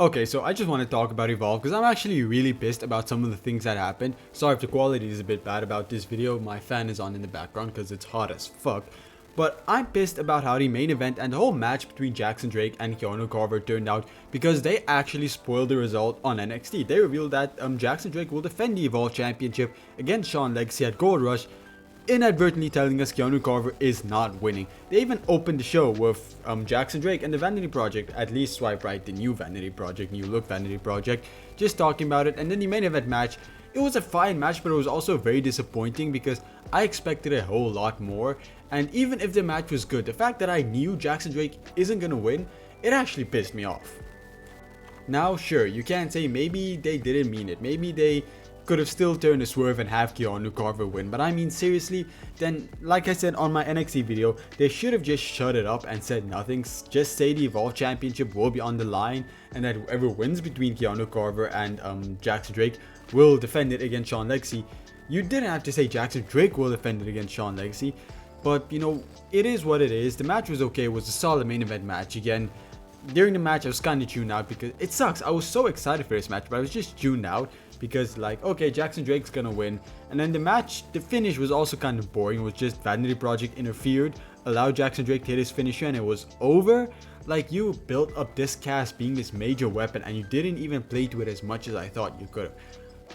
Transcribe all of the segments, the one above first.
Okay, so I just want to talk about Evolve because I'm actually really pissed about some of the things that happened. Sorry if the quality is a bit bad about this video. My fan is on in the background because it's hot as fuck. But I'm pissed about how the main event and the whole match between Jackson Drake and Keanu Carver turned out because they actually spoiled the result on NXT. They revealed that Jackson Drake will defend the Evolve Championship against Shawn Legacy at Gold Rush, inadvertently telling us Keanu Carver is not winning. They even opened the show with Jackson Drake and the Vanity Project, at least swipe right, the new Vanity Project, new look Vanity Project, just talking about it. And then the main event match, it was a fine match, but it was also very disappointing because I expected a whole lot more. And even if the match was good, the fact that I knew Jackson Drake isn't gonna win, it actually pissed me off. Now, sure, you can say maybe they didn't mean it, maybe they could have still turned a swerve and have Keanu Carver win, but I mean seriously, then like I said on my NXT video, they should have just shut it up and said nothing. Just say the Evolve Championship will be on the line and that whoever wins between Keanu Carver and Jackson Drake will defend it against Shawn Legacy. You didn't have to say Jackson Drake will defend it against Shawn Legacy, but you know, it is what it is. The match was okay, it was a solid main event match. Again, during the match I was kind of tuned out because it sucks. I was so excited for this match, but I was just tuned out because like, okay, Jackson Drake's gonna win. And then the match, the finish was also kind of boring. It was just Vanity Project interfered, allowed Jackson Drake to hit his finisher, and it was over. Like, you built up this cast being this major weapon and you didn't even play to it as much as I thought you could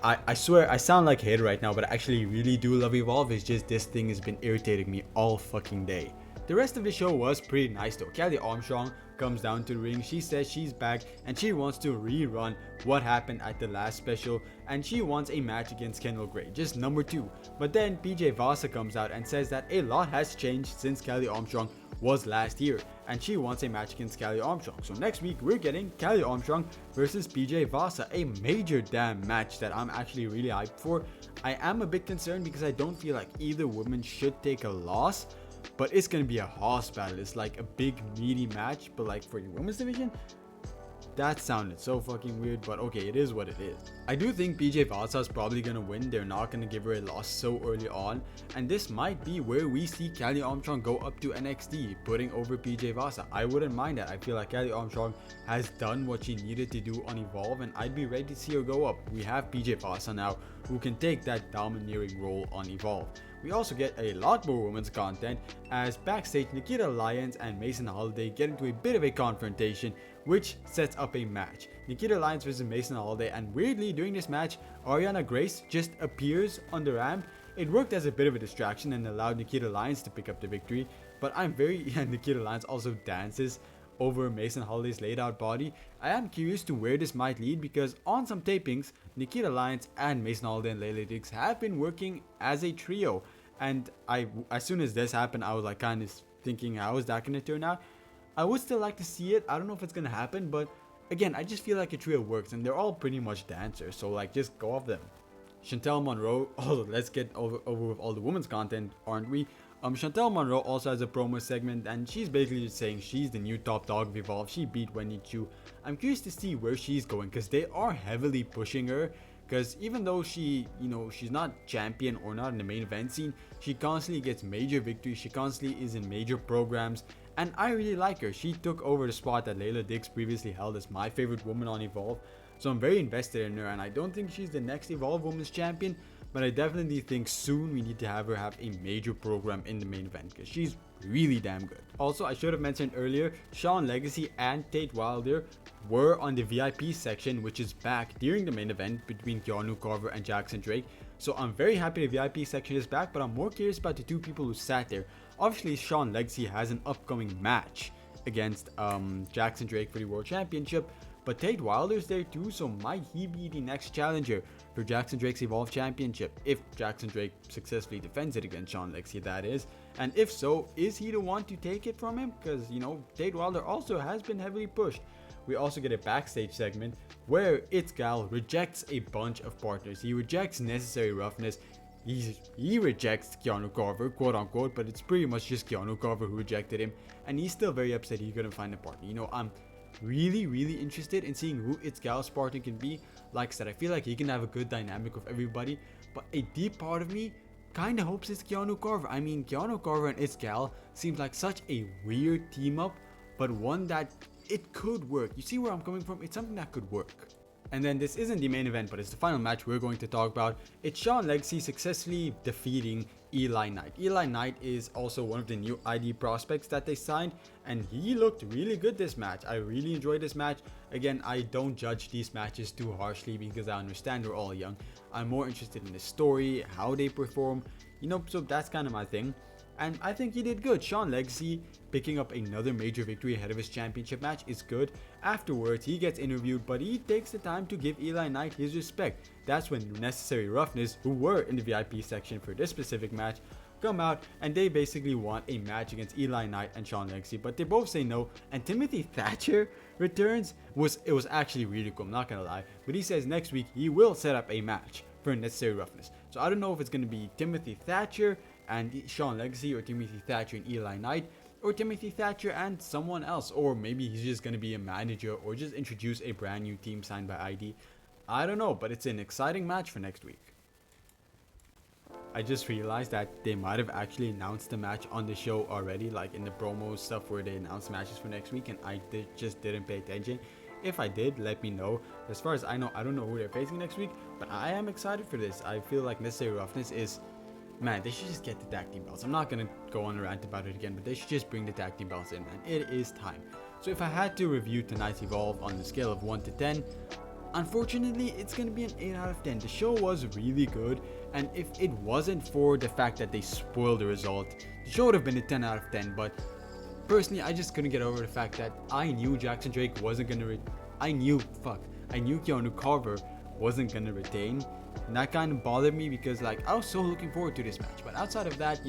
have. I swear I sound like a hater right now, but I actually really do love Evolve. It's just this thing has been irritating me all fucking day. The rest of the show was pretty nice though. Kelly Armstrong comes down to the ring, she says she's back and she wants to rerun what happened at the last special, and she wants a match against Kendall Gray, just number 2. But then PJ Vasa comes out and says that a lot has changed since Kelly Armstrong was last here, and she wants a match against Kelly Armstrong. So next week we're getting Kelly Armstrong versus PJ Vasa, a major damn match that I'm actually really hyped for. I am a bit concerned because I don't feel like either woman should take a loss, but it's gonna be a hoss battle. It's like a big meaty match, but like for the women's division, that sounded so fucking weird, but okay, it is what it is. I do think PJ Vasa is probably gonna win. They're not gonna give her a loss so early on, and this might be where we see Kelly Armstrong go up to NXT, putting over PJ Vasa. I wouldn't mind that. I feel like Kelly Armstrong has done what she needed to do on Evolve, and I'd be ready to see her go up. We have PJ Vasa now, who can take that domineering role on Evolve. We also get a lot more women's content as backstage Nikita Lyons and Mason Holiday get into a bit of a confrontation, which sets up a match. Nikita Lyons versus Mason Holiday, and weirdly during this match, Ariana Grace just appears on the ramp. It worked as a bit of a distraction and allowed Nikita Lyons to pick up the victory, but Nikita Lyons also dances over Mason Holiday's laid out body. I am curious to where this might lead because on some tapings, Nikita Lyons and Mason Holiday and Layla Diggs have been working as a trio, and as soon as this happened, I was like kind of thinking, how is that going to turn out? I would still like to see it. I don't know if it's going to happen, but again, I just feel like a trio works and they're all pretty much dancers, so like just go off them. Chantel Monroe, let's get over with all the women's content, aren't we? Chantel Monroe also has a promo segment and she's basically just saying she's the new top dog of Evolve. She beat Wendy Chu. I'm curious to see where she's going because they are heavily pushing her, because even though she's not champion or not in the main event scene, she constantly gets major victories, she constantly is in major programs, and I really like her. She took over the spot that Layla Diggs previously held as my favorite woman on Evolve, so I'm very invested in her, and I don't think she's the next Evolve Women's Champion, but I definitely think soon we need to have her have a major program in the main event because she's really damn good. Also, I should have mentioned earlier, Shawn Legacy and Tate Wilder were on the VIP section, which is back during the main event between Keanu Carver and Jackson Drake. So I'm very happy the VIP section is back, but I'm more curious about the two people who sat there. Obviously, Shawn Legacy has an upcoming match against Jackson Drake for the World Championship, but Tate Wilder's there too, so might he be the next challenger for Jackson Drake's Evolve Championship if Jackson Drake successfully defends it against Shawn Legacy, that is. And if so, is he the one to take it from him? Because, you know, Tate Wilder also has been heavily pushed. We also get a backstage segment where It's Gal rejects a bunch of partners. He rejects Necessary Roughness. He rejects Keanu Carver, quote unquote, but it's pretty much just Keanu Carver who rejected him. And he's still very upset he couldn't find a partner. You know, I'm really interested in seeing who It's Gal's partner can be. Like I said, I feel like he can have a good dynamic with everybody, but a deep part of me kind of hopes it's Keanu Carver. I mean, Keanu Carver and It's Gal seems like such a weird team up, but one that it could work. You see where I'm coming from? It's something that could work. And then this isn't the main event, but it's the final match we're going to talk about. It's Sean Legacy successfully defeating Eli Knight. Eli Knight is also one of the new ID prospects that they signed, and he looked really good this match. I really enjoyed this match. Again, I don't judge these matches too harshly because I understand they're all young. I'm more interested in the story, how they perform, so that's kind of my thing. And I think he did good. Sean Legacy picking up another major victory ahead of his championship match is good. Afterwards, he gets interviewed, but he takes the time to give Eli Knight his respect. That's when Necessary Roughness, who were in the VIP section for this specific match, come out and they basically want a match against Eli Knight and Sean Legacy, but they both say no. And Timothy Thatcher returns. It was actually really cool, I'm not gonna lie. But he says next week he will set up a match for Necessary Roughness. So I don't know if it's gonna be Timothy Thatcher and Sean Legacy, or Timothy Thatcher and Eli Knight, or Timothy Thatcher and someone else, or maybe he's just gonna be a manager or just introduce a brand new team signed by ID. I don't know, but it's an exciting match for next week. I just realized that they might have actually announced the match on the show already, like in the promo stuff where they announced matches for next week, and I just didn't pay attention. If I did, let me know. As far as I know, I don't know who they're facing next week, but I am excited for this. I feel like Necessary Roughness is, man, they should just get the tag team belts. I'm not gonna go on a rant about it again, but they should just bring the tag team belts in, man. It is time. So if I had to review tonight's Evolve on the scale of 1 to 10, unfortunately, it's gonna be an 8 out of 10. The show was really good, and if it wasn't for the fact that they spoiled the result, the show would have been a 10 out of 10, but personally, I just couldn't get over the fact that I knew Jackson Drake wasn't gonna I knew Keanu Carver wasn't gonna retain. And that kind of bothered me because I was so looking forward to this match. But outside of that,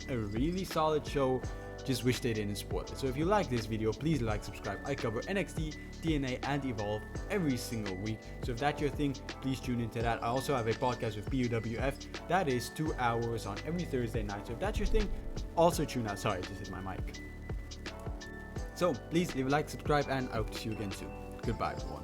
a really solid show. Just wish they didn't spoil it. So if you like this video, please like, subscribe. I cover NXT, TNA, and Evolve every single week. So if that's your thing, please tune into that. I also have a podcast with PUWF. That is 2 hours on every Thursday night. So if that's your thing, also tune out. Sorry, I just hit my mic. So please leave a like, subscribe, and I hope to see you again soon. Goodbye, everyone.